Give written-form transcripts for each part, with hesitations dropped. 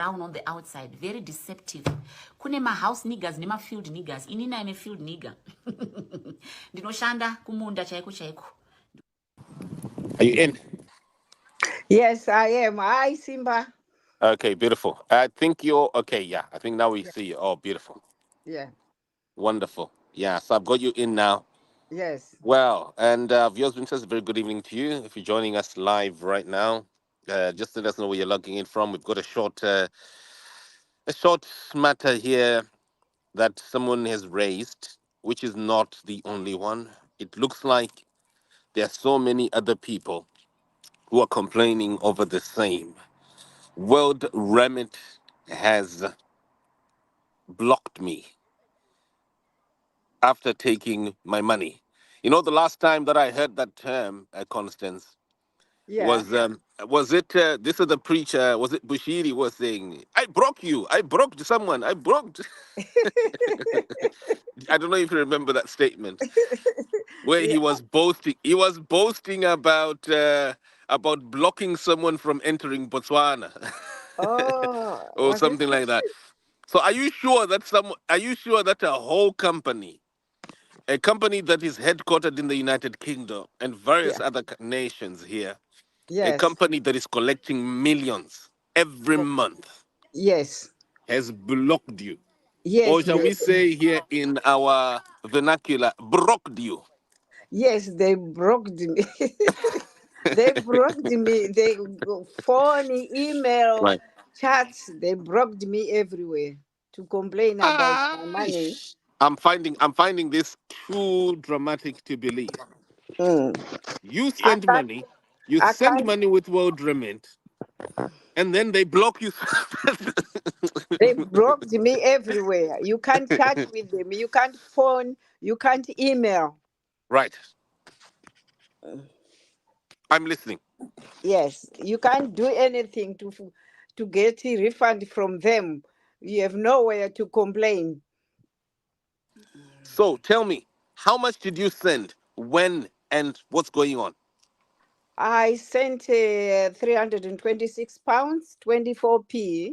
brown on the outside, very deceptive. Kune house niggas nema field niggas. Inina ine field nigga. Ndinoshanda kumunda chaiko chaiko. Are you in? Yes, I am. Hi, Simba. Okay, beautiful. I think you're okay. Yeah, I think now we see you. Oh, beautiful. Yeah. Wonderful. Yeah, so I've got you in now. Yes. Well, and viewers, Princess, very good evening to you. If you're joining us live right now, just let us know where you're logging in from. We've got a short matter here that someone has raised, which is not the only one. It looks like there are so many other people who are complaining over the same. Worldremit has blocked me after taking my money. You know, the last time that I heard that term, Constance, Yeah. was it this is the preacher, was it Bushiri was saying, I broke you, I broke someone, I broke. I don't know if you remember that statement where Yeah. he was boasting about blocking someone from entering Botswana Oh, or was it? something like that. So are you sure that a company that is headquartered in the United Kingdom and various Yeah. other nations here, a Yes. company that is collecting millions every month, Yes. has blocked you? Or Yes. shall we say here in our vernacular, brocked you? Yes, they broke me. They broke me. They phone, email, Right. chats. They broke me everywhere to complain about my money. Aish. I'm finding this too dramatic to believe. Mm. You I send can't. money, you I send can't. money with Worldremit, and then they block you. They blocked me everywhere. You can't chat with them. You can't phone. You can't email. Right. I'm listening. Yes, you can't do anything to get a refund from them. You have nowhere to complain. So tell me, how much did you send? When and what's going on? I sent £326, 24p,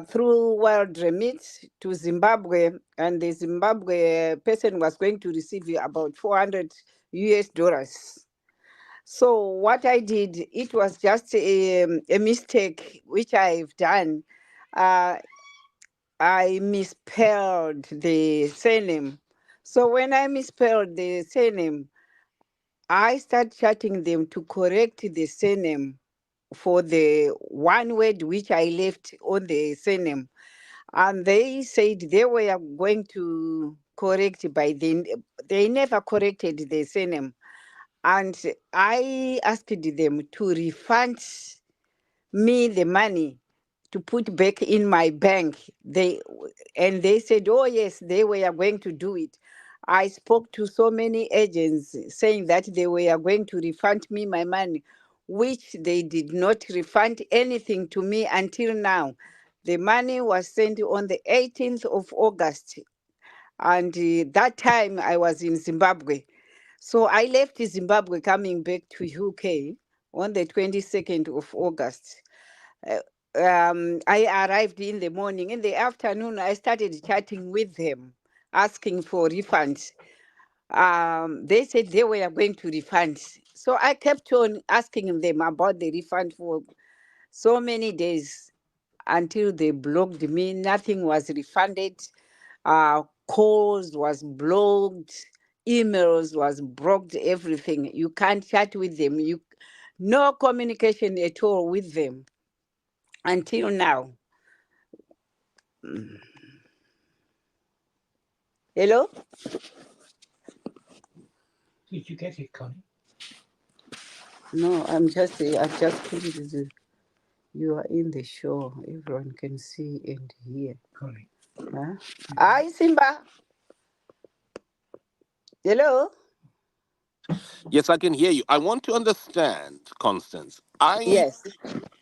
through Worldremit to Zimbabwe, and the Zimbabwe person was going to receive about 400 US dollars. So what I did, it was just a mistake which I've done. Uh, I misspelled the surname. So when I misspelled the surname, I start chatting them to correct the surname for the one word which I left on the surname. And they said they were going to correct by then. They never corrected the surname. And I asked them to refund me the money to put back in my bank. They said, oh yes, they were going to do it. I spoke to so many agents saying that they were going to refund me my money, which they did not refund anything to me until now. The money was sent on the 18th of August, and that time I was in Zimbabwe. So I left Zimbabwe coming back to UK on the 22nd of August. Uh, I arrived in the morning. In the afternoon, I started chatting with them, asking for refunds. They said they were going to refund. So I kept on asking them about the refund for so many days until they blocked me. Nothing was refunded. Calls was blocked, emails was blocked, everything. You can't chat with them. No communication at all with them until now. Hello? Did you get it, Connie? No, I've just put it. You are in the show. Everyone can see and hear. Connie. Huh? Hi, Simba. Hello? Yes, I can hear you. I want to understand, Constance. I Yes.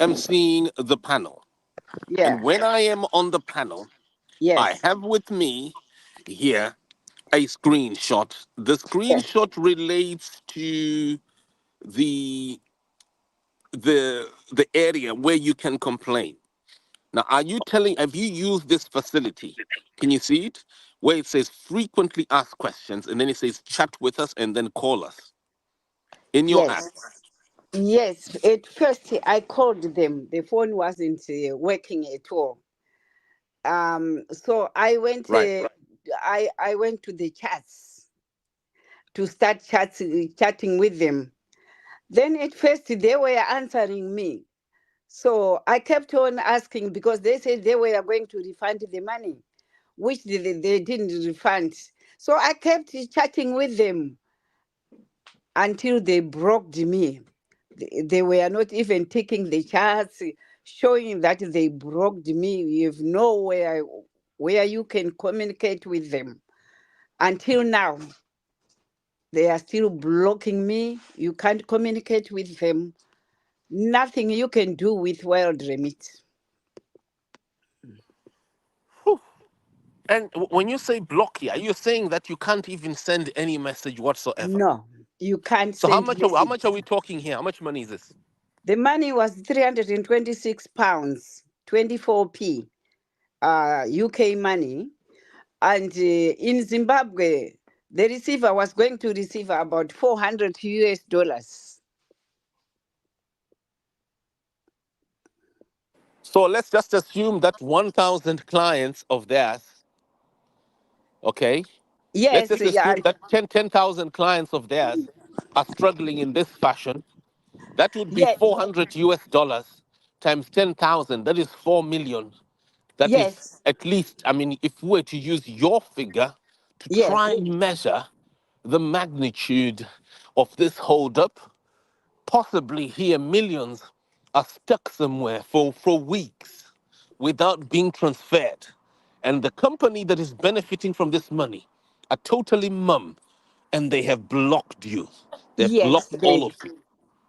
am seeing the panel. Yeah. And when I am on the panel, I Yes. have with me here a screenshot. The Yes. screenshot relates to the the area where you can complain. Now, are you telling, have you used this facility? Can you see it? Where it says frequently asked questions and then it says chat with us and then call us in your app. Yes. Yes. At first, I called them. The phone wasn't working at all. So I went. Right. I went to the chats to start chatting with them. Then at first they were answering me. So I kept on asking because they said they were going to refund the money, which they didn't refund. So I kept chatting with them until they broke me. They were not even taking the chance, showing that they broke me. You have nowhere where you can communicate with them. Until now, they are still blocking me. You can't communicate with them. Nothing you can do with Worldremit. Whew. And when you say block here, are you saying that you can't even send any message whatsoever? No, you can't So send how message. much are we talking here? How much money is this? The money was £326, 24p, UK money. And in Zimbabwe, the receiver was going to receive about 400 US dollars. So let's just assume that 1,000 clients of theirs, okay? Let's Yes, just yeah, assume that 10,000 clients of theirs are struggling in this fashion. That would be yeah, 400 US dollars times 10,000. That is 4 million. That is yes, at least, I mean, if we were to use your figure to yes, try and measure the magnitude of this holdup, possibly here millions are stuck somewhere for weeks without being transferred. And the company that is benefiting from this money are totally mum and they have blocked you. They've yes, blocked all of you.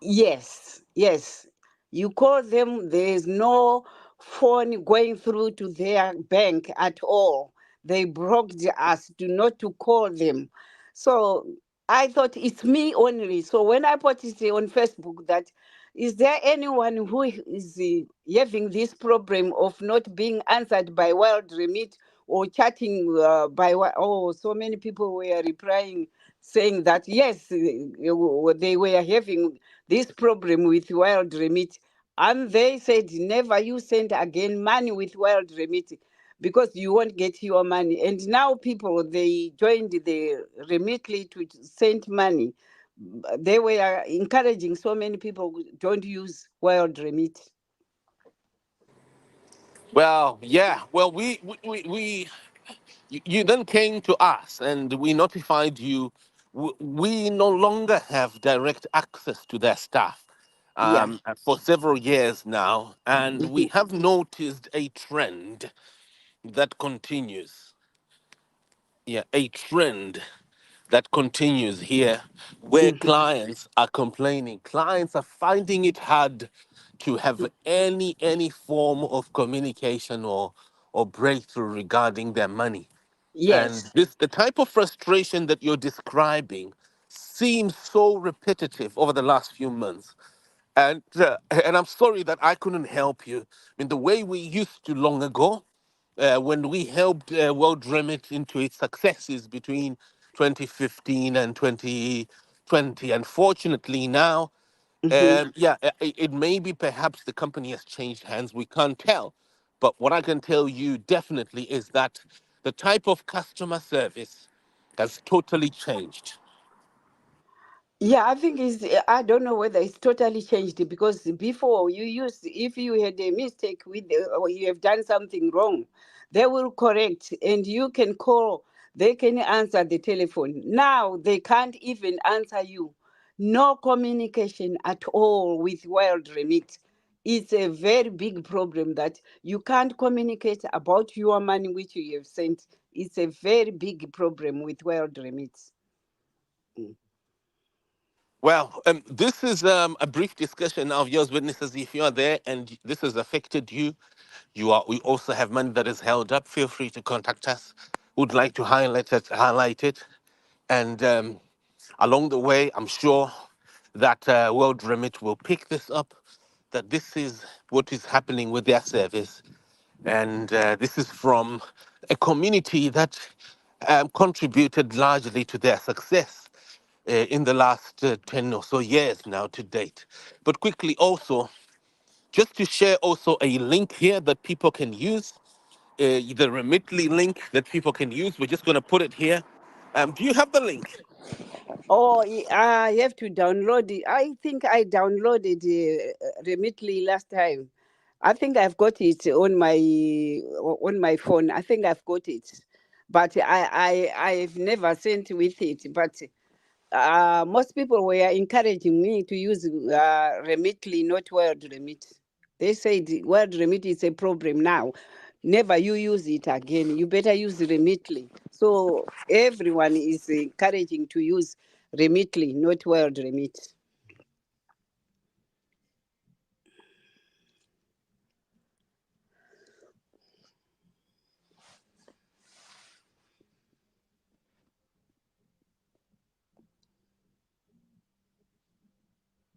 yes, yes. You call them, there is no phone going through to their bank at all. They blocked us, do not to call them. So I thought it's me only. So when I put it on Facebook that is there anyone who is having this problem of not being answered by Wild Remit or chatting oh, so many people were replying saying that yes, they were having this problem with Wild Remit. And they said, never you send again money with Wild Remit because you won't get your money. And now people, they joined the Remitly to send money. They were encouraging so many people, don't use Worldremit. Well, yeah. Well, you then came to us and we notified you. We no longer have direct access to their staff Yeah. for several years now, and we have noticed a trend that continues. Yeah, a trend that continues here where Mhm. clients are complaining. Clients are finding it hard to have any form of communication or breakthrough regarding their money. And Yes. this the type of frustration that you're describing seems so repetitive over the last few months. And I'm sorry that I couldn't help you in the way we used to long ago, when we helped Worldremit into its successes between 2015 and 2020. Unfortunately, now, Mhm. it may be perhaps the company has changed hands. We can't tell. But what I can tell you definitely is that the type of customer service has totally changed. Yeah, I think it's, I don't know whether it's totally changed because before you used, if you had a mistake with, or you have done something wrong, they will correct and you can call, they can answer the telephone. Now they can't even answer you. No communication at all with Wild Remit. It's a very big problem that you can't communicate about your money which you have sent. It's a very big problem with Wild Remit. Well, this is a brief discussion of yours, witnesses. If you are there and this has affected you, we also have money that is held up. Feel free to contact us. Would like to highlight it, and along the way, I'm sure that World Remit will pick this up. That this is what is happening with their service, And this is from a community that contributed largely to their success in the last 10 or so years now to date. But quickly also, just to share also a link here that people can use, the Remitly link that people can use. We're just going to put it here. Do you have the link? Oh, I have to download it. I think I downloaded Remitly last time. I think I've got it on my phone. I think I've got it, but I've never sent with it. But most people were encouraging me to use Remitly, not Worldremit. They said Worldremit is a problem now. Never you use it again. You better use Remitly. So everyone is encouraging to use Remitly, not Worldremit.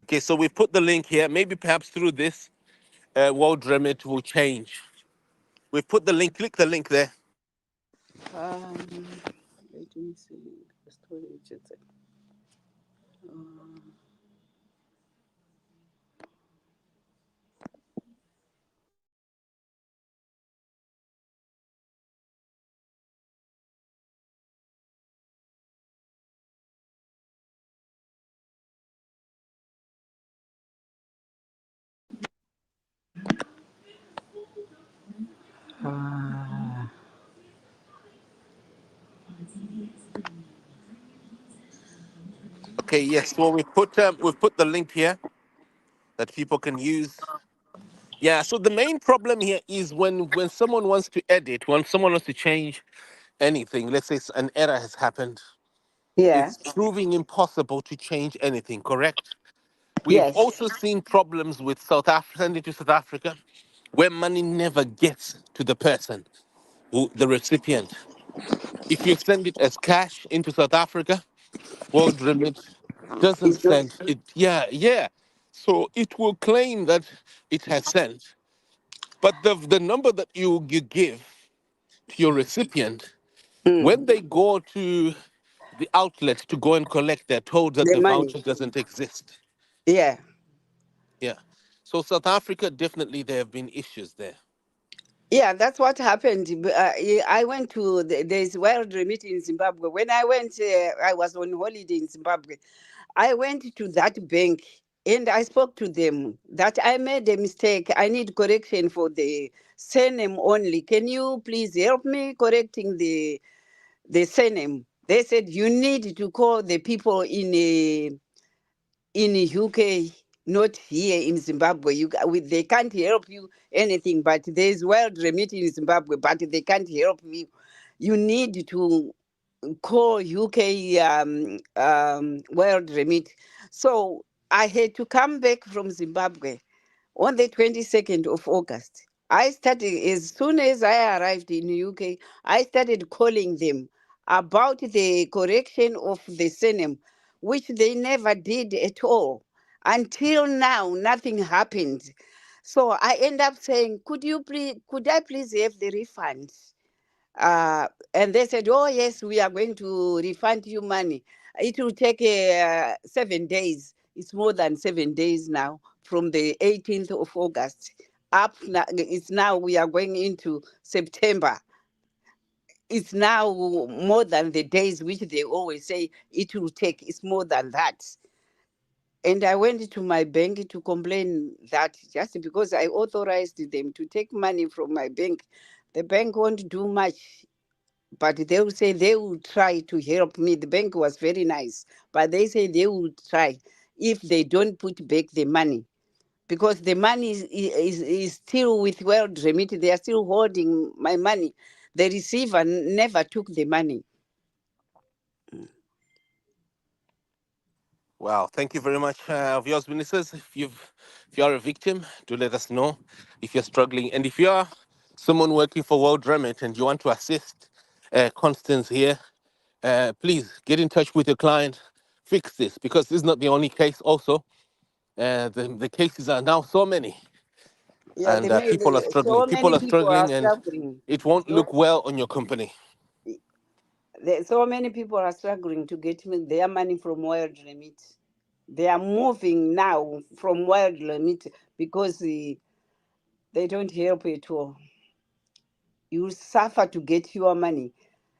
Okay, so we've put the link here. Maybe perhaps through this, Worldremit will change. We've put the link. Click the link there. Um, Let me see. Storage, Ah, Okay, yes. Well, we've put the link here that people can use. Yeah. So the main problem here is when someone wants to edit, when someone wants to change anything. Let's say an error has happened. yeah. It's proving impossible to change anything. Correct. We've Yes. also seen problems with South Africa, sending to South Africa, where money never gets to the person, the recipient. If you send it as cash into South Africa, Worldremit doesn't It's not. send it. Yeah, yeah. So it will claim that it has sent, but the number that you give to your recipient, Mm, when they go to the outlet to go and collect, they're told that the the money. voucher doesn't exist. Yeah. Yeah. So South Africa, definitely there have been issues there. Yeah, that's what happened. I went to there's Worldremit in Zimbabwe. When I went, I was on holiday in Zimbabwe. I went to that bank and I spoke to them that I made a mistake. I need correction for the surname only. Can you please help me correcting the surname? They said you need to call the people in UK, not here in Zimbabwe. They can't help you anything, but there's Worldremit in Zimbabwe, but they can't help you. You need to call UK Worldremit. So I had to come back from Zimbabwe on the 22nd of August. I started, as soon as I arrived in UK, I started calling them about the correction of the surname, which they never did at all. Until now, nothing happened. So I end up saying, could I please have the refund? And they said, oh, yes, we are going to refund you money. It will take 7 days. It's more than 7 days now from the 18th of August. Up now, it's now we are going into September. It's now more than the days which they always say it will take. It's more than that. And I went to my bank to complain that just because I authorized them to take money from my bank, the bank won't do much, but they will say they will try to help me. The bank was very nice, but they say they will try if they don't put back the money, because the money is still with Worldremit. They are still holding my money. The receiver never took the money. Wow, thank you very much, of yours, ministers. If you are a victim, do let us know if you're struggling, and if you are someone working for Worldremit and you want to assist Constance here, please get in touch with your client, fix this, because this is not the only case. Also, the cases are now so many Yeah, and they made people are struggling. so People many are people are struggling, and struggling. it won't So, look well on your company. so many people are struggling to get their money from Worldremit. They are moving now from Worldremit because they don't help at all. You suffer to get your money.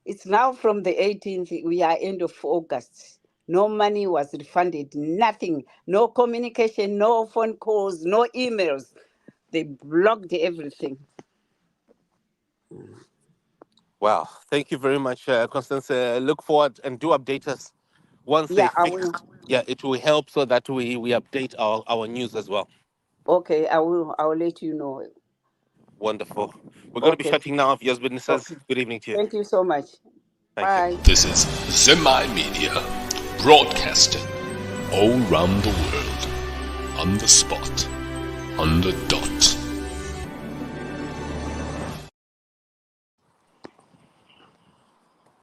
It's now from the 18th, we are end of August. No money was refunded, nothing, no communication, no phone calls, no emails. They blocked everything. Wow. Thank you very much, Constance. Look forward and do update us once they Yeah, I fix. will. Yeah, it will help so that we update our news as well. Okay, I will. I will let you know. Wonderful. We're going to be Okay. shutting now. Yes, businesses. Okay. Good evening to you. Thank you so much. Thank you. Bye. This is Zemi Media, broadcasting all round the world, on the spot, on the dot.